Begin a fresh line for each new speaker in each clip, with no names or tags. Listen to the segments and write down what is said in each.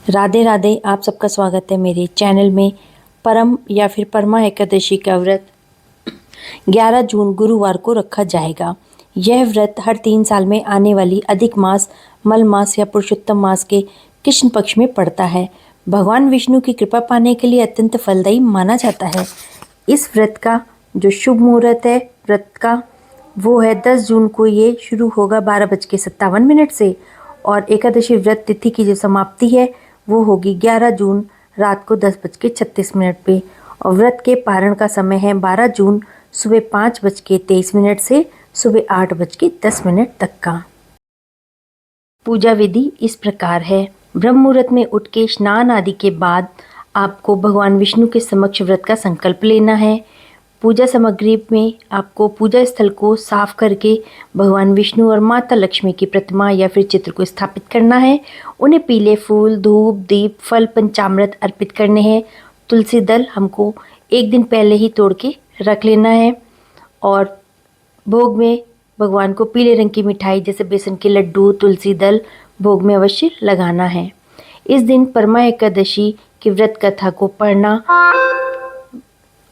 राधे राधे। आप सबका स्वागत है मेरे चैनल में। परम या फिर परमा एकादशी का व्रत 11 जून गुरुवार को रखा जाएगा। यह व्रत हर 3 साल में आने वाली अधिक मास, मल मास या पुरुषोत्तम मास के कृष्ण पक्ष में पड़ता है। भगवान विष्णु की कृपा पाने के लिए अत्यंत फलदायी माना जाता है। इस व्रत का जो शुभ मुहूर्त है व्रत का, वो है 10 जून को। ये शुरू होगा 12:57 से और एकादशी व्रत तिथि की जो समाप्ति है वो होगी 11 जून रात को 10:36 पे। और व्रत के पारण का समय है 12 जून सुबह 5:23 से सुबह 8:10 तक का। पूजा विधि इस प्रकार है। ब्रह्म मुहूर्त में उठ के स्नान आदि के बाद आपको भगवान विष्णु के समक्ष व्रत का संकल्प लेना है। पूजा सामग्री में आपको पूजा स्थल को साफ करके भगवान विष्णु और माता लक्ष्मी की प्रतिमा या फिर चित्र को स्थापित करना है। उन्हें पीले फूल, धूप, दीप, फल, पंचामृत अर्पित करने हैं। तुलसी दल हमको एक दिन पहले ही तोड़ के रख लेना है। और भोग में भगवान को पीले रंग की मिठाई जैसे बेसन के लड्डू, तुलसी दल भोग में अवश्य लगाना है। इस दिन परमा एकादशी की व्रत कथा को पढ़ना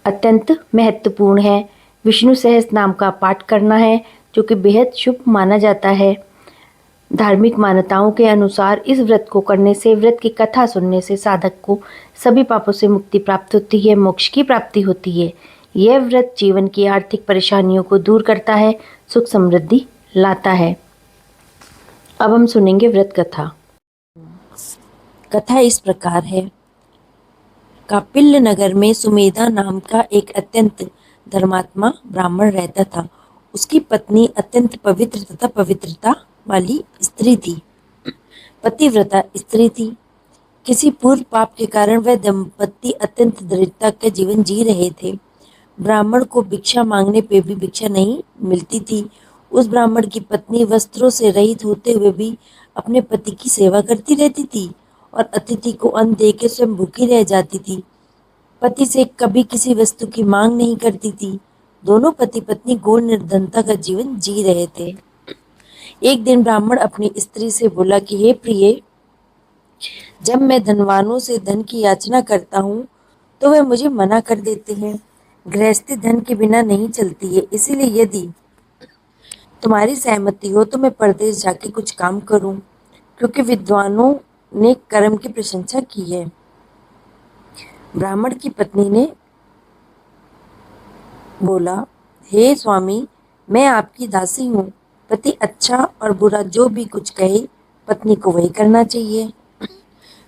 अत्यंत महत्वपूर्ण है। विष्णु सहस्त्र नाम का पाठ करना है जो कि बेहद शुभ माना जाता है। धार्मिक मान्यताओं के अनुसार इस व्रत को करने से, व्रत की कथा सुनने से साधक को सभी पापों से मुक्ति प्राप्त होती है, मोक्ष की प्राप्ति होती है। यह व्रत जीवन की आर्थिक परेशानियों को दूर करता है, सुख समृद्धि लाता है। अब हम सुनेंगे व्रत कथा। कथा इस प्रकार है। कापिल्य नगर में सुमेधा नाम का एक अत्यंत धर्मात्मा ब्राह्मण रहता था। उसकी पत्नी अत्यंत पवित्र तथा पवित्रता वाली स्त्री थी, पतिव्रता स्त्री थी। किसी पूर्व पाप के कारण वह दंपति अत्यंत दरिद्रता का जीवन जी रहे थे। ब्राह्मण को भिक्षा मांगने पे भी भिक्षा नहीं मिलती थी। उस ब्राह्मण की पत्नी वस्त्रों से रहित होते हुए भी अपने पति की सेवा करती रहती थी और अतिथि को अन्न देकर स्वयं भूखी रह जाती थी। पति से कभी किसी वस्तु की मांग नहीं करती थी। दोनों पति पत्नी घोर निर्धनता का जीवन जी रहे थे। एक दिन ब्राह्मण अपनी स्त्री से बोला कि हे प्रिय, जब मैं धनवानों से धन की याचना करता हूँ तो वे मुझे मना कर देते हैं। गृहस्थी धन के बिना नहीं चलती है, इसीलिए यदि तुम्हारी सहमति हो तो मैं परदेश जाके कुछ काम करूं, क्योंकि विद्वानों ने कर्म की प्रशंसा की है। ब्राह्मण की पत्नी ने बोला, हे स्वामी, मैं आपकी दासी हूँ। पति अच्छा और बुरा जो भी कुछ कहे पत्नी को वही करना चाहिए।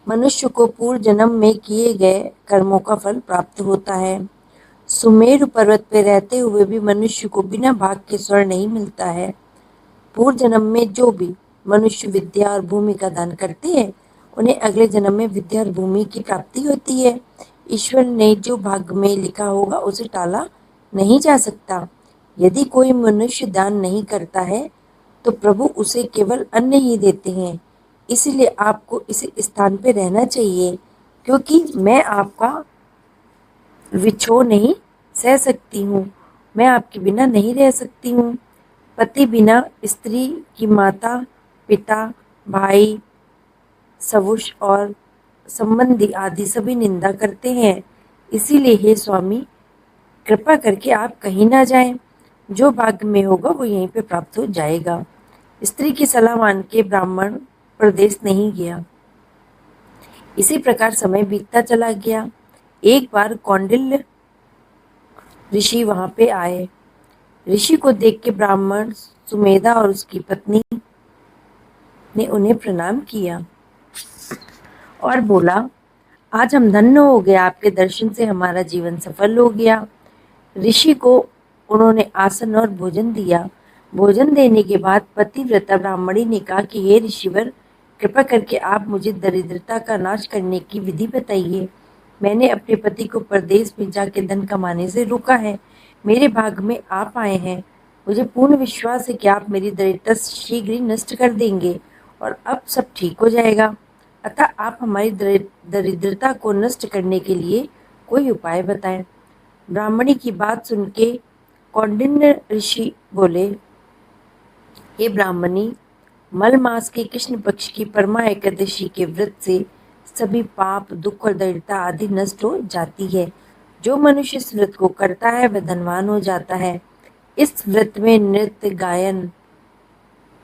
मनुष्य को पूर्व जन्म में किए गए कर्मों का फल प्राप्त होता है। सुमेरु पर्वत पर रहते हुए भी मनुष्य को बिना भाग के स्वर्ग नहीं मिलता है। पूर्व जन्म में जो भी मनुष्य विद्या और भूमि का दान करते हैं उन्हें अगले जन्म में विद्या और भूमि की प्राप्ति होती है। ईश्वर ने जो भाग्य में लिखा होगा उसे टाला नहीं जा सकता। यदि कोई मनुष्य दान नहीं करता है तो प्रभु उसे केवल अन्न ही देते हैं। इसीलिए आपको इस स्थान पर रहना चाहिए, क्योंकि मैं आपका विछोह नहीं सह सकती हूँ। मैं आपके बिना नहीं रह सकती हूँ। पति बिना स्त्री की माता, पिता, भाई, सवुष और संबंधी आदि सभी निंदा करते हैं। इसीलिए हे स्वामी, कृपा करके आप कहीं ना जाएं। जो भाग्य में होगा वो यहीं पे प्राप्त हो जाएगा। स्त्री की सलाह मान के ब्राह्मण प्रदेश नहीं गया। इसी प्रकार समय बीतता चला गया। एक बार कौंडिल्य ऋषि वहां पे आए। ऋषि को देख के ब्राह्मण सुमेधा और उसकी पत्नी ने उन्हें प्रणाम किया और बोला, आज हम धन्य हो गए, आपके दर्शन से हमारा जीवन सफल हो गया। ऋषि को उन्होंने आसन और भोजन दिया। भोजन देने के बाद पतिव्रता ब्राह्मणी ने कहा कि हे ऋषिवर, कृपा करके आप मुझे दरिद्रता का नाश करने की विधि बताइए। मैंने अपने पति को परदेश में जाके धन कमाने से रोका है। मेरे भाग में आप आए हैं। मुझे पूर्ण विश्वास है कि आप मेरी दरिद्रता शीघ्र ही नष्ट कर देंगे और अब सब ठीक हो जाएगा। अतः आप हमारी दरिद्रता को नष्ट करने के लिए कोई उपाय बताएं। ब्राह्मणी की बात सुन के कौंडिन्य ऋषि बोले, हे ब्राह्मणी, मल मास के कृष्ण पक्ष की परमा एकादशी के व्रत से सभी पाप, दुख और दरिद्रता आदि नष्ट हो जाती है। जो मनुष्य इस व्रत को करता है वह धनवान हो जाता है। इस व्रत में नृत्य, गायन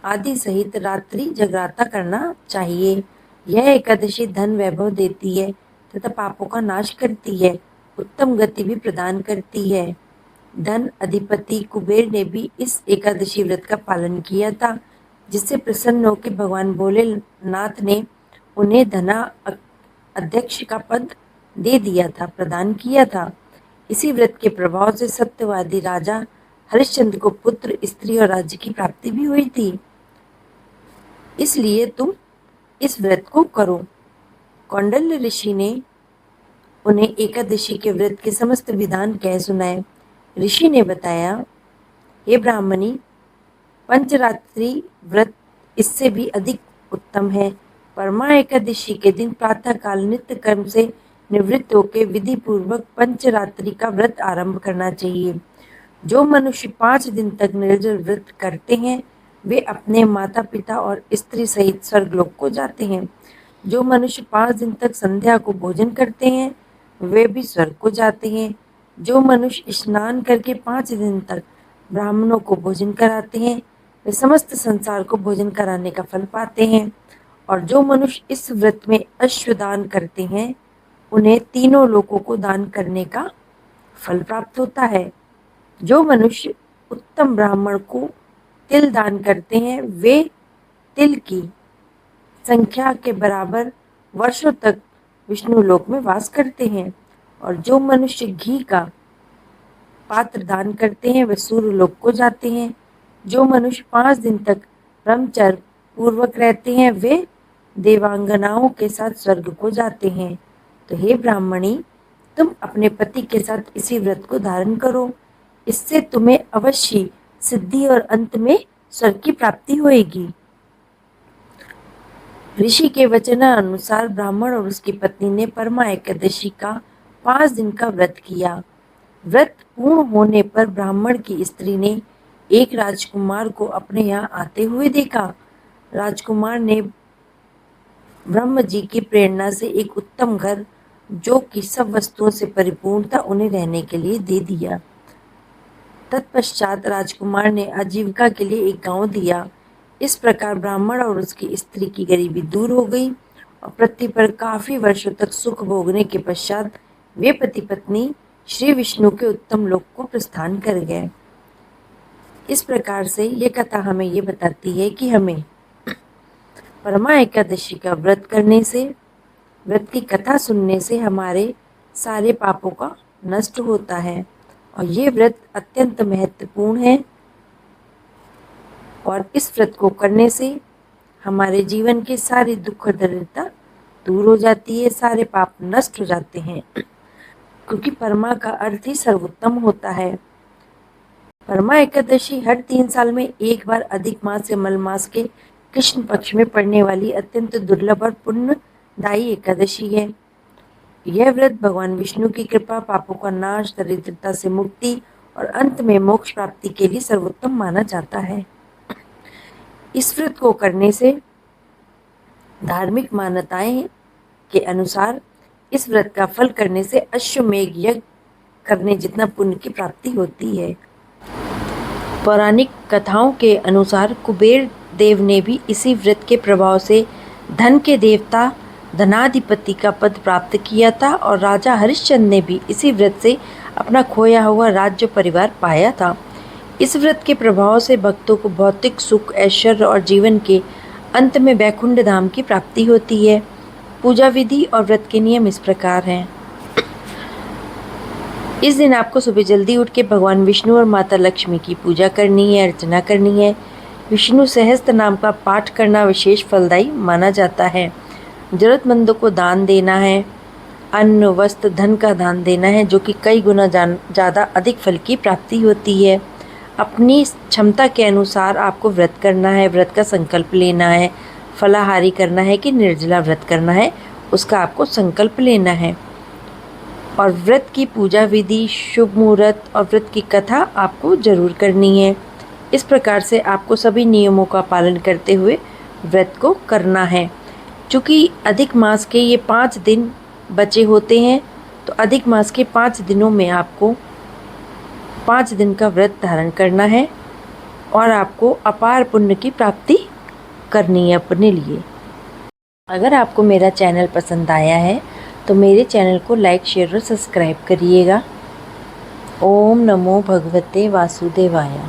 आदि सहित रात्रि जगराता करना चाहिए। यह एकादशी धन वैभव देती है तथा पापों का नाश करती है, उत्तम गति भी प्रदान करती है। धन अधिपति कुबेर ने भी इस एकादशी व्रत का पालन किया था, जिससे प्रसन्न होकर भगवान भोलेनाथ ने उन्हें धना अध्यक्ष का पद दे दिया था, प्रदान किया था। इसी व्रत के प्रभाव से सत्यवादी राजा हरिश्चंद्र को पुत्र, स्त्री और राज्य की प्राप्ति भी हुई थी। इसलिए तुम इस व्रत को करो। कौंडल्य ऋषि ने उन्हें एकादशी के व्रत के समस्त विधान कह सुनाए। ऋषि ने बताया, हे ब्राह्मणी, पंचरात्रि व्रत इससे भी अधिक उत्तम है। परमा एकादशी के दिन प्रातः काल नित्य कर्म से निवृत्त होकर विधि पूर्वक पंचरात्रि का व्रत आरंभ करना चाहिए। जो मनुष्य 5 दिन तक निर्जल व्रत करते हैं वे अपने माता पिता और स्त्री सहित स्वर्गलोक को जाते हैं। जो मनुष्य 5 दिन तक संध्या को भोजन करते हैं वे भी स्वर्ग को जाते हैं। जो मनुष्य स्नान करके 5 दिन तक ब्राह्मणों को भोजन कराते हैं वे समस्त संसार को भोजन कराने का फल पाते हैं। और जो मनुष्य इस व्रत में अश्वदान करते हैं उन्हें तीनों लोकों को दान करने का फल प्राप्त होता है। जो मनुष्य उत्तम ब्राह्मण को तिल दान करते हैं वे तिल की संख्या के बराबर वर्षों तक विष्णु लोक में वास करते हैं। और जो मनुष्य घी का पात्र दान करते हैं वे सूर्य लोक को जाते हैं। जो मनुष्य 5 दिन तक ब्रह्मचर्य पूर्वक रहते हैं वे देवांगनाओं के साथ स्वर्ग को जाते हैं। तो हे ब्राह्मणी, तुम अपने पति के साथ इसी व्रत को धारण करो। इससे तुम्हें अवश्य सिद्धि और अंत में स्वर्ग की प्राप्ति होगी। ऋषि के वचनानुसार ब्राह्मण और उसकी पत्नी ने परमा एकादशी का 5 दिन का व्रत किया। व्रत पूर्ण होने पर ब्राह्मण की स्त्री ने एक राजकुमार को अपने यहाँ आते हुए देखा। राजकुमार ने ब्रह्म जी की प्रेरणा से एक उत्तम घर, जो कि सब वस्तुओं से परिपूर्ण था, उन्हें रहने के लिए दे दिया। तत्पश्चात राजकुमार ने आजीविका के लिए एक गांव दिया। इस प्रकार ब्राह्मण और उसकी स्त्री की गरीबी दूर हो गई और पृथ्वी पर काफी वर्षों तक सुख भोगने के पश्चात वे पति पत्नी श्री विष्णु के उत्तम लोक को प्रस्थान कर गए। इस प्रकार से ये कथा हमें ये बताती है कि हमें परमा एकादशी का व्रत करने से, व्रत की कथा सुनने से हमारे सारे पापों का नष्ट होता है। और ये व्रत अत्यंत महत्वपूर्ण है और इस व्रत को करने से हमारे जीवन के सारे दुख और दरिद्रता दूर हो जाती है, सारे पाप नष्ट हो जाते हैं, क्योंकि परमा का अर्थ ही सर्वोत्तम होता है। परमा एकादशी हर 3 साल में एक बार अधिक मास या मल मास के कृष्ण पक्ष में पड़ने वाली अत्यंत दुर्लभ और पुण्यदायी एकादशी है। यह व्रत भगवान विष्णु की कृपा, पापों का नाश, दरिद्रता से मुक्ति और अंत में मोक्ष प्राप्ति के लिए सर्वोत्तम माना जाता है। इस व्रत को करने से धार्मिक मान्यताएं के अनुसार इस व्रत का फल करने से अश्वमेघ यज्ञ करने जितना पुण्य की प्राप्ति होती है। पौराणिक कथाओं के अनुसार कुबेर देव ने भी इसी व्रत के प्रभाव से धन के देवता धनाधिपति का पद प्राप्त किया था और राजा हरिश्चंद्र ने भी इसी व्रत से अपना खोया हुआ राज्य परिवार पाया था। इस व्रत के प्रभाव से भक्तों को भौतिक सुख, ऐश्वर्य और जीवन के अंत में वैकुंठ धाम की प्राप्ति होती है। पूजा विधि और व्रत के नियम इस प्रकार हैं। इस दिन आपको सुबह जल्दी उठ के भगवान विष्णु और माता लक्ष्मी की पूजा करनी है, अर्चना करनी है। विष्णु सहस्त्र नाम का पाठ करना विशेष फलदायी माना जाता है। जरूरतमंदों को दान देना है, अन्न, वस्त्र, धन का दान देना है, जो कि कई गुना ज़्यादा अधिक फल की प्राप्ति होती है। अपनी क्षमता के अनुसार आपको व्रत करना है, व्रत का संकल्प लेना है, फलाहारी करना है कि निर्जला व्रत करना है, उसका आपको संकल्प लेना है। और व्रत की पूजा विधि, शुभ मुहूर्त और व्रत की कथा आपको जरूर करनी है। इस प्रकार से आपको सभी नियमों का पालन करते हुए व्रत को करना है। चूँकि अधिक मास के ये 5 दिन बचे होते हैं, तो अधिक मास के 5 दिनों में आपको 5 दिन का व्रत धारण करना है और आपको अपार पुण्य की प्राप्ति करनी है अपने लिए। अगर आपको मेरा चैनल पसंद आया है तो मेरे चैनल को लाइक, शेयर और सब्सक्राइब करिएगा। ओम नमो भगवते वासुदेवाय।